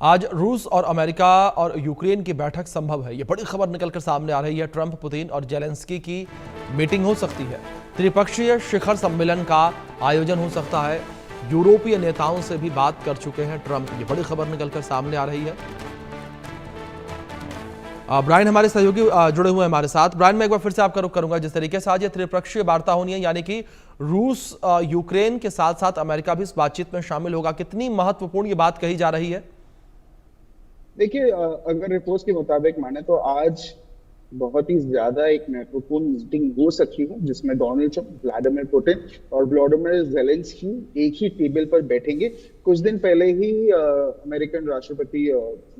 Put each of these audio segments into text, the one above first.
आज रूस और अमेरिका और यूक्रेन की बैठक संभव है। यह बड़ी खबर निकलकर सामने आ रही है। ट्रंप, पुतिन और जेलेंस्की की मीटिंग हो सकती है। त्रिपक्षीय शिखर सम्मेलन का आयोजन हो सकता है। यूरोपीय नेताओं से भी बात कर चुके हैं ट्रंप। ये बड़ी खबर निकलकर सामने आ रही है। ब्रायन हमारे सहयोगी जुड़े हुए हैं हमारे साथ। ब्रायन, मैं एक बार फिर से आपका रुख करूंगा। जिस तरीके से आज ये त्रिपक्षीय वार्ता होनी है, यानी कि रूस यूक्रेन के साथ साथ अमेरिका भी इस बातचीत में शामिल होगा, कितनी महत्वपूर्ण ये बात कही जा रही है? देखिए, अगर रिपोर्ट्स के मुताबिक माने तो आज बहुत ही ज्यादा एक महत्वपूर्ण मीटिंग हो सकती है जिसमें डोनाल्ड ट्रंप, व्लादिमीर पुतिन और व्लादिमीर जेलेंस्की एक ही टेबल पर बैठेंगे। कुछ दिन पहले ही अमेरिकन राष्ट्रपति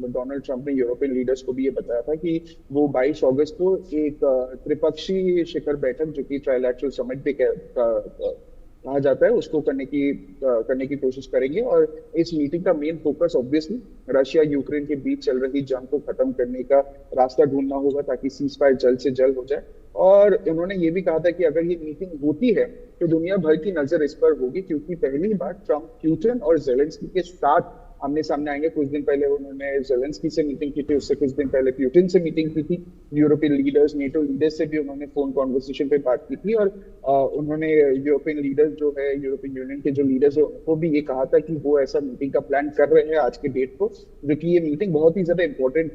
डोनाल्ड ट्रंप ने यूरोपियन लीडर्स को भी ये बताया था कि वो 22 अगस्त को एक त्रिपक्षीय शिखर बैठक, जो कि ट्राइलैटरल समिट भी कहा जाता है, उसको करने की कोशिश करेंगे। और इस मीटिंग का main focus obviously Russia Ukraine के बीच चल रही जंग को खत्म करने का रास्ता ढूंढना होगा, ताकि सीज फायर जल्द से जल्द हो जाए। और उन्होंने ये भी कहा था कि अगर ये मीटिंग होती है तो दुनिया भर की नजर इस पर होगी, क्योंकि पहली बार ट्रंप पुतिन और जेलेंस्की के साथ आमने सामने आएंगे। कुछ दिन पहले उन्होंने जेलेंस्की से मीटिंग की थी, उससे कुछ दिन पहले पुतिन से मीटिंग की थी। यूरोपियन लीडर्स, नेटो लीडर्स से भी उन्होंने फोन कॉन्वर्सेशन पे बात की थी। और उन्होंने यूरोपियन लीडर्स जो है, यूरोपियन यूनियन के जो लीडर्स है, उनको भी ये कहा था कि वो ऐसा मीटिंग का प्लान कर रहे हैं आज के डेट को, जो कि ये मीटिंग बहुत ही ज्यादा इंपॉर्टेंट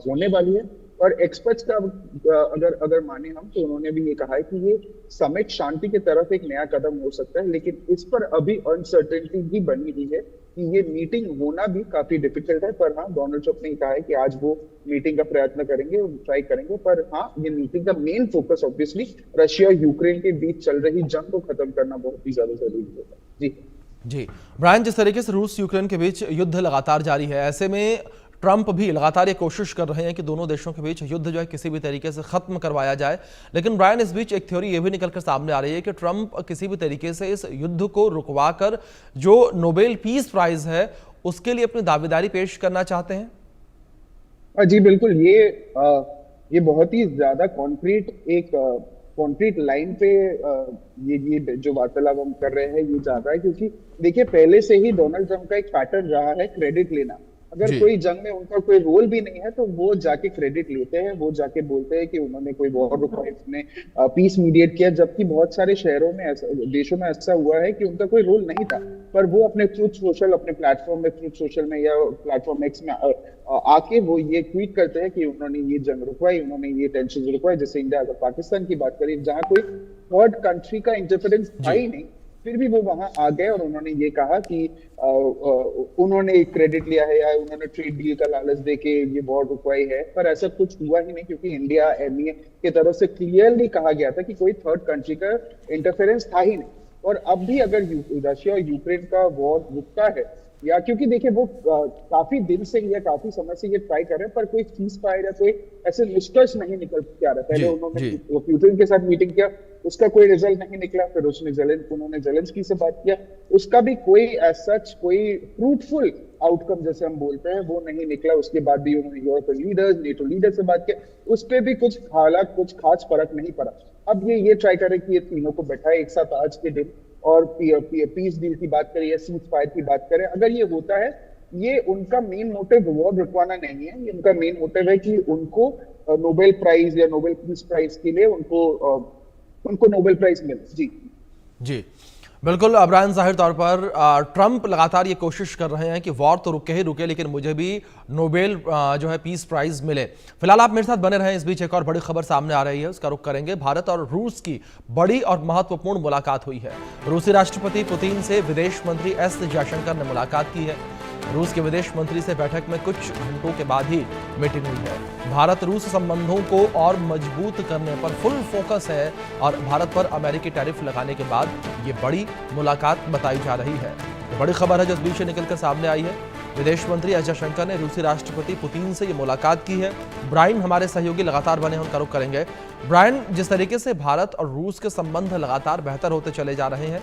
होने वाली है। और एक्सपर्ट्स का अगर अगर माने हम, तो उन्होंने भी ये कहा है कि ये समिट शांति की तरफ एक नया कदम हो सकता है, लेकिन इस पर अभी अनसर्टेनिटी भी बनी हुई है कि ये मीटिंग होना भी काफी डिफिकल्ट है। पर हाँ, डोनाल्ड ट्रंप ने कहा है कि आज वो मीटिंग का प्रयत्न करेंगे, ट्राई करेंगे। पर हाँ, ये मीटिंग का main focus obviously Russia Ukraine के बीच चल रही जंग को खत्म करना बहुत ही ज्यादा जरूरी होगा। जी ब्रायन, जिस तरीके से रूस यूक्रेन के बीच युद्ध लगातार जारी है, ऐसे में ट्रंप भी लगातार ये कोशिश कर रहे हैं कि दोनों देशों के बीच युद्ध जो है किसी भी तरीके से खत्म करवाया जाए। लेकिन ब्रायन, इस बीच एक थ्योरी ये भी निकलकर सामने आ रही है कि ट्रंप किसी भी तरीके से इस युद्ध को रुकवाकर जो नोबेल पीस प्राइज है उसके लिए अपनी दावेदारी पेश करना चाहते हैं। जी बिल्कुल, ये बहुत ही ज्यादा कॉन्क्रीट लाइन पे ये जो वार्तालाप हम कर रहे हैं ये जा रहा है, क्योंकि देखिए पहले से ही डोनाल्ड ट्रंप का एक पैटर्न रहा है क्रेडिट लेना। अगर कोई जंग में उनका कोई रोल भी नहीं है तो वो जाके क्रेडिट लेते हैं, वो जाके बोलते हैं कि उन्होंने कोई वॉर रुकवाई, उन्होंने पीस मीडिएट किया। जबकि बहुत सारे शहरों में देशों में ऐसा हुआ है कि उनका कोई रोल नहीं था, पर वो अपने ट्रूथ सोशल, अपने प्लेटफॉर्म में, ट्रूथ सोशल में या प्लेटफॉर्म एक्स में आके वो ये ट्वीट करते हैं कि उन्होंने ये जंग रुकवाई, उन्होंने ये टेंशन रुकवाई। जैसे इंडिया, अगर पाकिस्तान की बात करें, जहां कोई थर्ड कंट्री का इंटरफेरेंस था ही नहीं, फिर भी वो वहां आ गए और उन्होंने ये कहा कि उन्होंने क्रेडिट लिया है या उन्होंने ट्रेड डील का लालच देके ये वॉर रुकवाई है। पर ऐसा कुछ हुआ ही नहीं, क्योंकि इंडिया, एमईए की तरफ से क्लियरली कहा गया था कि कोई थर्ड कंट्री का इंटरफेरेंस था ही नहीं। और अब भी अगर रशिया और यूक्रेन का वॉर रुकता है, या क्योंकि देखिए वो काफी दिन से या काफी समय से ये ट्राई कर रहे हैं, पर कोई सीज फायर या कोई ऐसे निष्कर्ष नहीं निकल के आ रहा। पहले उन्होंने पुतिन के साथ मीटिंग किया, उसका कोई रिजल्ट नहीं निकला। फिर उन्होंने जेलेंस्की से बात किया, उसका भी कोई सच कोई फ्रूटफुल आउटकम जैसे हम बोलते हैं वो नहीं निकला। उसके बाद भी उन्होंने यूरोपियन लीडर्स, नेटो लीडर से बात किया, उस पर भी कुछ खास फर्क नहीं पड़ा। अब ये ट्राई कर रहे कि ये तीनों को बैठाए एक साथ आज के दिन और पीस डील की बात करें या सीज फायर की बात करें। अगर ये होता है, ये उनका मेन मोटिव वॉर रुकवाना नहीं है, ये उनका मेन मोटिव है कि उनको नोबेल प्राइज या नोबेल पीस प्राइज के लिए उनको नोबेल प्राइज मिले। जी बिल्कुल ब्रायन, जाहिर तौर पर ट्रंप लगातार ये कोशिश कर रहे हैं कि वॉर तो रुके ही रुके, लेकिन मुझे भी नोबेल जो है पीस प्राइज मिले। फिलहाल आप मेरे साथ बने रहें। इस बीच एक और बड़ी खबर सामने आ रही है, उसका रुख करेंगे। भारत और रूस की बड़ी और महत्वपूर्ण मुलाकात हुई है। रूसी राष्ट्रपति पुतिन से विदेश मंत्री एस जयशंकर ने मुलाकात की है। रूस के विदेश मंत्री से बैठक में कुछ घंटों के बाद ही मीटिंग हुई है। भारत रूस संबंधों को और मजबूत करने पर फुल फोकस है और भारत पर अमेरिकी टैरिफ लगाने के बाद ये बड़ी मुलाकात बताई जा रही है। ये बड़ी खबर है जो इस बीच से निकलकर सामने आई है। विदेश मंत्री एस जयशंकर ने रूसी राष्ट्रपति पुतिन से ये मुलाकात की है। ब्रायन हमारे सहयोगी लगातार बने हैं, उनका रुख करेंगे। ब्रायन, जिस तरीके से भारत और रूस के संबंध लगातार बेहतर होते चले जा रहे हैं,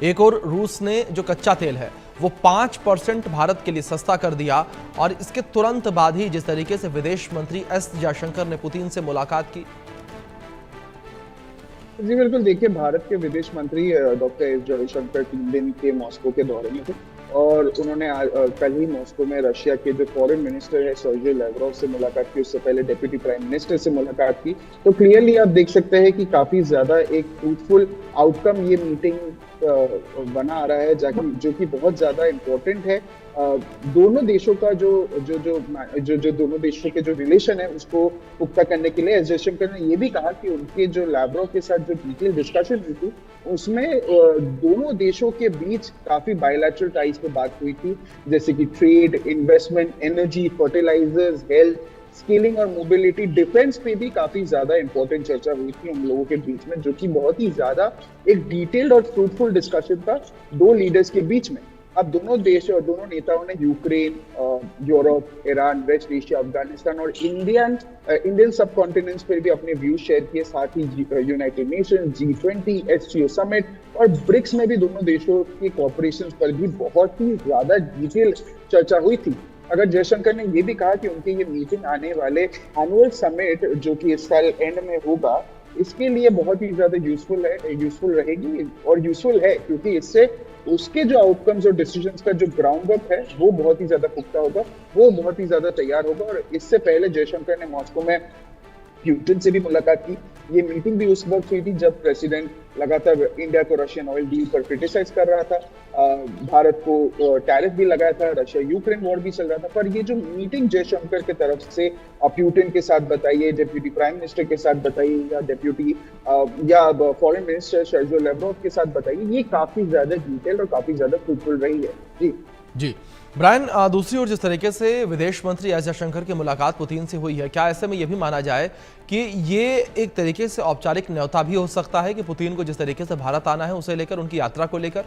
एक और रूस ने जो कच्चा तेल है वो 5% भारत के लिए सस्ता कर दिया, और इसके तुरंत बाद ही जिस तरीके से विदेश मंत्री एस जयशंकर ने पुतिन से मुलाकात की। जी बिल्कुल, देखिए भारत के विदेश मंत्री डॉक्टर एस जयशंकर 3 दिन के मॉस्को के दौरे में थे। और उन्होंने कल ही मॉस्को में रशिया के जो फॉरेन मिनिस्टर है सर्जी लैवरोव से मुलाकात की, उससे पहले डेप्यूटी प्राइम मिनिस्टर से मुलाकात की। तो क्लियरली आप देख सकते हैं कि काफी ज्यादा एक फ्रूटफुल आउटकम ये मीटिंग बना आ रहा है, जो कि बहुत ज्यादा इम्पोर्टेंट है। दोनों देशों का जो दोनों देशों के जो रिलेशन है उसको पुख्ता करने के लिए एस जयशंकर ने ये भी कहा कि उनके जो लैवरोव के साथ जो डिटेल डिस्कशन हुई थी उसमें दोनों देशों के बीच काफी बायलैटरल टाइज पे बात हुई थी, जैसे कि trade, investment, energy, fertilisers, health, skilling और मोबिलिटी, डिफेंस पे भी काफी ज्यादा इंपॉर्टेंट चर्चा हुई थी हम लोगों के बीच में, जो कि बहुत ही ज्यादा एक डिटेल्ड और फ्रूटफुल डिस्कशन था दो लीडर्स के बीच में। अब दोनों देश और दोनों नेताओं ने Ukraine, Europe, Iran, West Asia, Afghanistan और इंडियन सब कॉन्टिनेंट्स पर भी अपने व्यूज शेयर किए। साथ ही United Nation, G20, SCO summit और ब्रिक्स में भी दोनों देशों के कॉपरेशन पर भी बहुत ही ज्यादा डिटेल चर्चा हुई थी। अगर जयशंकर ने ये भी कहा कि उनकी ये मीटिंग आने वाले एनुअल समिट जो कि इस साल एंड में होगा, इसके लिए बहुत ही ज्यादा यूजफुल रहेगी और यूजफुल है, क्योंकि इससे उसके जो आउटकम्स और डिसीजंस का जो ग्राउंड वर्क है वो बहुत ही ज्यादा पुख्ता होगा, वो बहुत ही ज्यादा तैयार होगा। और इससे पहले जयशंकर ने मॉस्को में पुतिन से भी मुलाकात की। ये मीटिंग भी उस वक्त हुई थी जब प्रेसिडेंट लगातार इंडिया को रशियन ऑयल डील पर क्रिटिसाइज कर रहा था, भारत को टैरिफ भी लगाया था, रशिया यूक्रेन वॉर भी चल रहा था। पर ये जो मीटिंग जयशंकर के तरफ से पुतिन के साथ बताइए, डेप्यूटी प्राइम मिनिस्टर के साथ बताइए, या फॉरेन मिनिस्टर सर्जी लैवरोव के साथ बताइए, ये काफी ज्यादा डिटेल और काफी ज्यादा फ्रूटफुल रही है। जी ब्रायन, दूसरी ओर जिस तरीके से विदेश मंत्री एस जयशंकर की मुलाकात पुतिन से हुई है, क्या ऐसे में यह भी माना जाए कि ये एक तरीके से औपचारिक न्योता भी हो सकता है कि पुतिन को जिस तरीके से भारत आना है उसे लेकर, उनकी यात्रा को लेकर?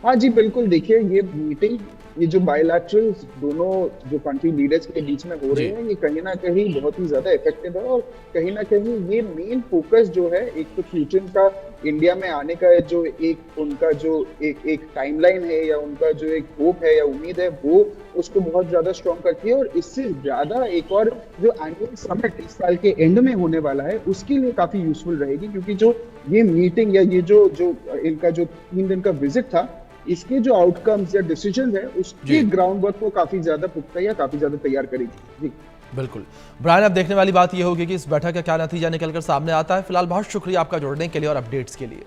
हाँ जी बिल्कुल, देखिए ये मीटिंग, ये जो बायलैटरल दोनों जो कंट्री लीडर्स के बीच में हो रहे हैं, ये कहीं ना कहीं बहुत ही ज्यादा इफेक्टिव है। और कहीं ना कहीं ये मेन फोकस जो है, एक तो पुतिन का इंडिया में आने का जो एक उनका जो एक टाइमलाइन है या उनका जो एक होप है या उम्मीद है, वो उसको बहुत ज्यादा स्ट्रॉन्ग करती है। और इससे ज्यादा एक और जो एनुअल समिट इस साल के एंड में होने वाला है उसके लिए काफी यूजफुल रहेगी, क्योंकि जो ये मीटिंग या ये जो इनका जो 3 दिन का विजिट था, इसके जो आउटकम्स या डिसीजन है उसके ग्राउंड वर्क को काफी ज्यादा पुख्ता या काफी ज्यादा तैयार करेगी। जी बिल्कुल ब्रायन, अब देखने वाली बात यह होगी कि इस बैठक का क्या नतीजा निकलकर सामने आता है। फिलहाल बहुत शुक्रिया आपका जुड़ने के लिए और अपडेट्स के लिए।